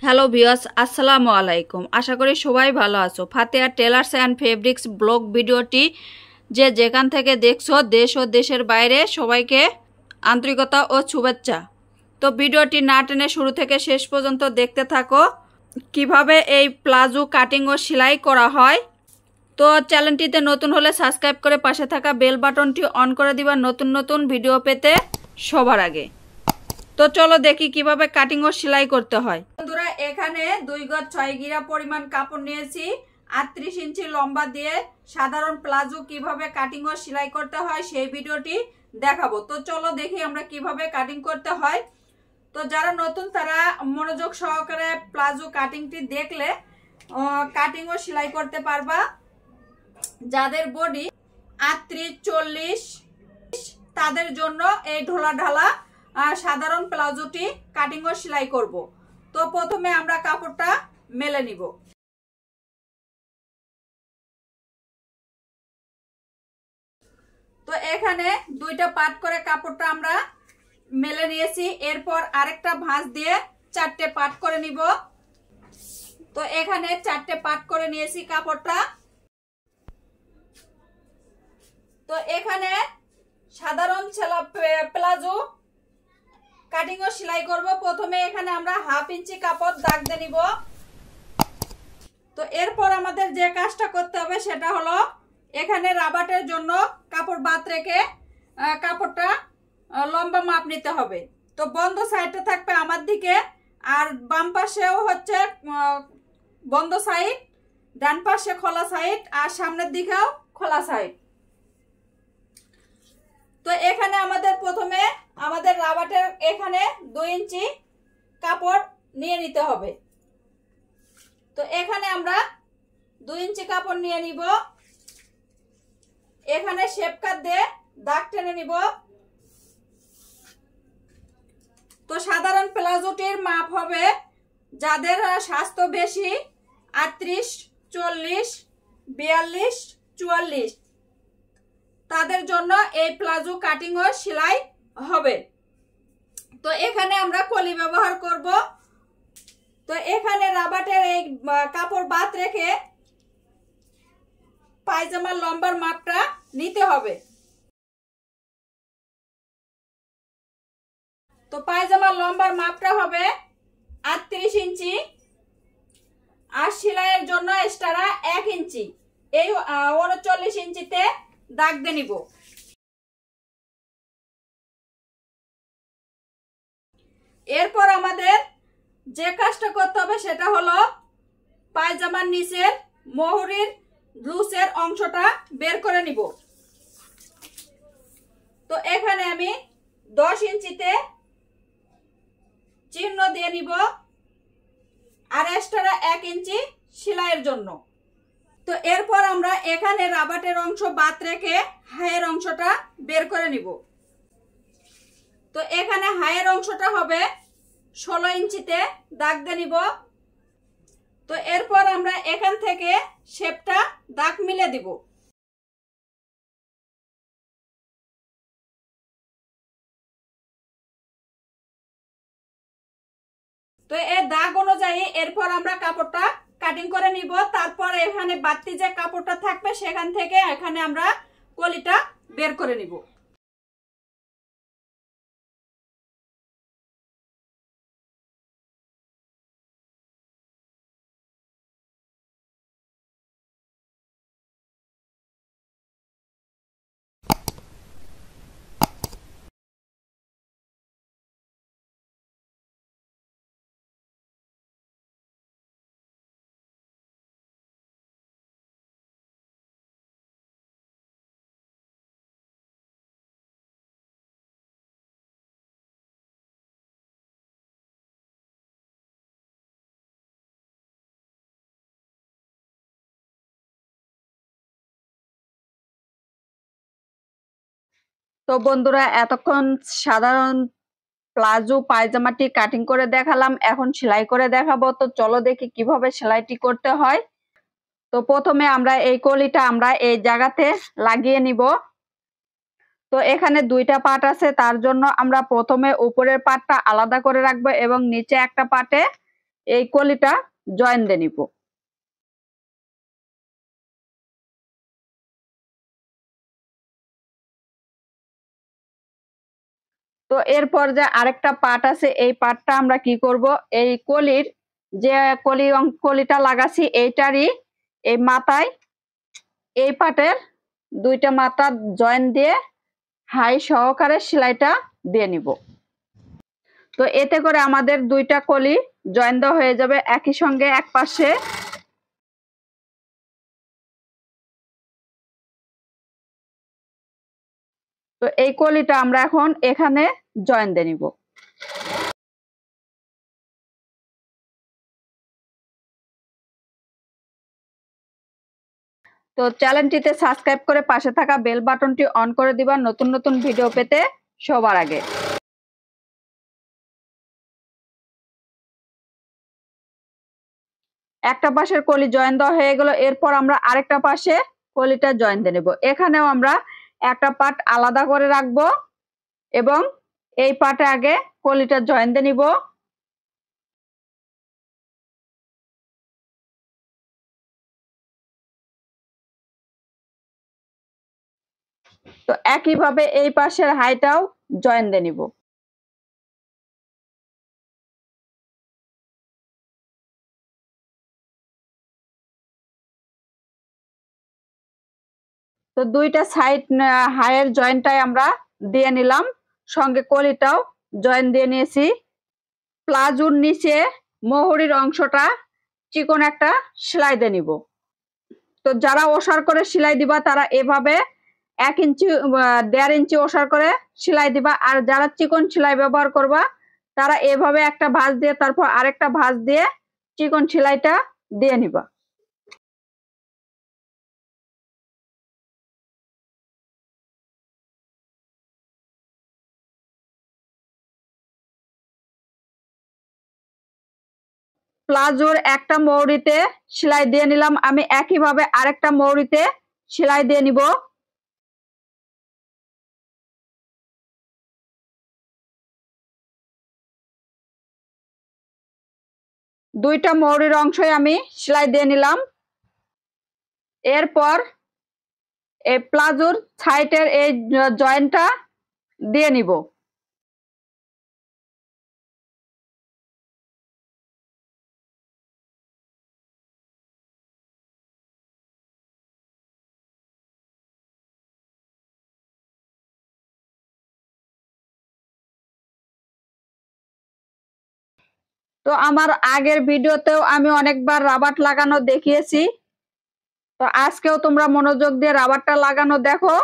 Hello viewers, আসসালামু আলাইকুম। আশা করি সবাই ভালো আছো। ফাতেহা টেলার্স অ্যান্ড ফেব্রিক্স ব্লগ ভিডিওটি যে যেখান থেকে দেখছো, দেশ ও দেশের বাইরে, সবাইকে আন্তরিকতা ও শুভেচ্ছা। তো ভিডিওটি না টেনে শুরু থেকে শেষ পর্যন্ত দেখতে থাকো কিভাবে এই প্লাজো কাটিং ও সেলাই করা হয়। তো চ্যানেলটিতে নতুন হলে সাবস্ক্রাইব করে পাশে থাকা বেল বাটনটি অন করে দিবা নতুন নতুন ভিডিও পেতে সবার আগে। তো চলো দেখি কিভাবে কাটিং ও সেলাই করতে হয়। বন্ধুরা, এখানে 2 গজ 6 গিরা পরিমাণ কাপড় নিয়েছি। 38 ইঞ্চি লম্বা দিয়ে সাধারণ প্লাজো কিভাবে কাটিং ও সেলাই করতে হয় সেই ভিডিওটি দেখাবো। তো চলো দেখি আমরা কিভাবে কাটিং করতে হয়। তো যারা নতুন তারা মনোযোগ সহকারে প্লাজো কাটিংটি দেখলে কাটিং ও সেলাই করতে পারবা। যাদের বডি 38-40 তাদের জন্য এই ঢোলা ঢালা সাধারণ প্লাজোটি কাটিং ও সেলাই করব। তো প্রথমে আমরা কাপড়টা মেলে নিব। তো এখানে 2টা পার্ট করে কাপড়টা আমরা মেলে নিয়েছি। এরপর আরেকটা ভাঁজ দিয়ে 4টে পার্ট করে নিব। তো এখানে 4টে পার্ট করে নিয়েছি কাপড়টা। তো এখানে সাধারণ প্লাজো কাটিং ও সেলাই করব। প্রথমে এখানে আমরা 1/2 ইঞ্চি কাপড় দাগ দিয়ে নিব। তো এরপর আমাদের যে কাজটা করতে হবে সেটা হলো এখানে রাবাটের জন্য কাপড় বাদ রেখে কাপড়টা লম্বা মাপ নিতে হবে। তো বন্ধ সাইডটা থাকবে আমার দিকে, আর বাম পাশেও হচ্ছে বন্ধ সাইড, ডান পাশে খোলা সাইড, আর সামনের দিকেও খোলা সাইড। তো এখানে আমাদের প্রথমে আমাদের রাবাটের এখানে 2 ইঞ্চি কাপড় নিয়ে নিতে হবে। তো এখানে আমরা 2 ইঞ্চি কাপড় নিয়ে নিব। এখানে শেপ কাট দিয়ে দাগ টেনে নিব। তো সাধারণ প্লাজোটির মাপ হবে যাদের স্বাস্থ্য বেশি 38, 40, 42, 44 তাদের জন্য এই প্লাজো কাটিং ও সেলাই হবে। তো এখানে আমরা কলি ব্যবহার করব। তো এখানে রাবাটের এই কাপড় বাদ রেখে পায়জামার লম্বার মাপটা নিতে হবে। তো পায়জামার লম্বার মাপটা হবে 38 ইঞ্চি, আর সেলাইয়ের জন্য এক্সট্রা 1 ইঞ্চি, এই 39 ইঞ্চিতে দাগ দিয়ে নিব। এরপর আমাদের যে কাজটা করতে হবে সেটা হলো পায়জামার নিচের মোহরির ব্লুজের অংশটা বের করে নিব। তো এখানে আমি 10 ইঞ্চিতে চিহ্ন দিয়ে নিব, আর এক্সট্রা 1 ইঞ্চি সেলাইয়ের জন্য। তো এরপর আমরা এখানে রাবাটের অংশ বাদ রেখে হাইয়ের অংশটা বের করে নিব। তো এখানে হাইয়ের অংশটা হবে 16 ইঞ্চিতে দাগ দিয়ে নিব। তো এরপর আমরা এখান থেকে শেপটা দাগ মিলে দিব। তো এই দাগ অনুযায়ী এরপর আমরা কাপড়টা কাটিং করে নিব। তারপর এখানে বাড়তি যে কাপড়টা থাকবে সেখান থেকে এখানে আমরা কলিটা বের করে নিব। তো বন্ধুরা, এতক্ষণ সাধারণ প্লাজো পায়জামাটি কাটিং করে দেখালাম, এখন সেলাই করে দেখাবো। তো চলো দেখি কিভাবে সেলাইটি করতে হয়। তো প্রথমে আমরা এই কলিটা আমরা এই জায়গাতে লাগিয়ে নিব। তো এখানে 2টা পার্ট আছে, তার জন্য আমরা প্রথমে উপরের পার্টটা আলাদা করে রাখবো এবং নিচে একটা পার্টে এই কলিটা জয়েন দিয়ে নিব। তো এরপর যে আরেকটা পার্ট আছে, এই পার্টটা আমরা কি করব, এই কলির যে কলিটা লাগাছি এইটারই এই মাথায়, এই পার্টের দুইটা মাথা জয়েন দিয়ে হাই সহকারে সেলাইটা দিয়ে নিব। তো এতে করে আমাদের দুইটা কলি জয়েন দেওয়া হয়ে যাবে একই সঙ্গে এক পাশে। তো এই কলিটা আমরা এখন এখানে জয়েন দিয়ে নিব। তো চ্যানেলটিতে সাবস্ক্রাইব করে পাশে থাকা বেল বাটনটি অন করে দিবা নতুন নতুন ভিডিও পেতে সবার আগে। একটা পাশের কলি জয়েন দেওয়া হয়ে গেল, এরপর আমরা আরেকটা পাশে কলিটা জয়েন দিয়ে নেব। এখানেও আমরা একটা পার্ট আলাদা করে রাখবো এবং এই পার্টে আগে কলিটা জয়েন দিয়ে নিব। তো একইভাবে এই পাশের হাইটাও জয়েন দিয়ে নিব। তো দুইটা সাইড হাইয়ের জয়েন্টটাই আমরা দিয়ে নিলাম, সঙ্গে কলিটাও জয়েন দিয়ে নিয়েছি। প্লাজোর নিচে মোহরির অংশটা চিকন একটা সেলাই দিয়ে নিব। তো যারা ওসার করে সেলাই দিবা তারা এভাবে 1 ইঞ্চি 1.5 ইঞ্চি ওসার করে সেলাই দিবা, আর যারা চিকন সেলাই ব্যবহার করবা তারা এভাবে একটা ভাঁজ দিয়ে তারপর আরেকটা ভাঁজ দিয়ে চিকন সেলাইটা দিয়ে নিবা। প্লাজোর একটা মৌরিতে সেলাই দিয়ে নিলাম, আমি একইভাবে আরেকটা মৌরিতে সেলাই দিয়ে নিব। দুইটা মৌরির অংশই আমি সেলাই দিয়ে নিলাম। এরপর এই প্লাজোর সাইডের এই জয়েন্টটা দিয়ে নিব। তো আমার আগের ভিডিওতেও আমি অনেকবার রাবার লাগানো দেখিয়েছি, তো আজকেও তোমরা মনোযোগ দিয়ে রাবারটা লাগানো দেখো।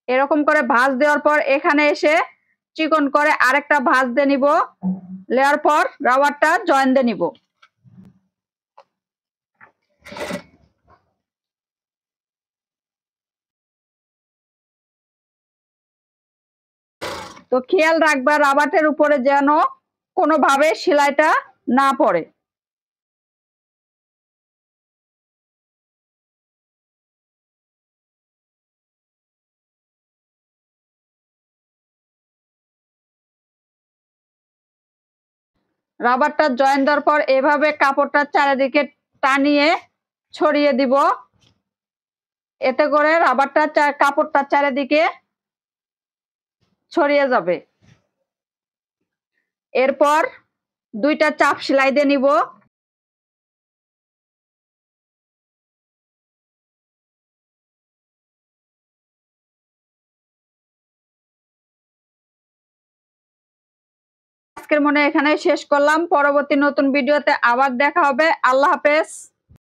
এরকম করে ভাঁজ দেওয়ার পর এখানে এসে চিকন করে আরেকটা ভাঁজ দিয়ে নিব, নেওয়ার পর রাবারটা জয়েন দিয়ে নিব। তো খেয়াল রাখবা রাবারের উপরে যেন কোনোভাবে সেলাইটা না পড়ে। রাবারটা জয়েন দেওয়ার পর এভাবে কাপড়টা চারিদিকে টানিয়ে ছড়িয়ে দিব, এতে করে রাবারটা কাপড়টা চারিদিকে ছড়িয়ে যাবে। এরপর দুইটা চাপ সেলাই দিয়ে নিব। আজকের মনে এখানে শেষ করলাম, পরবর্তী নতুন ভিডিওতে আবার দেখা হবে। আল্লাহ হাফেজ।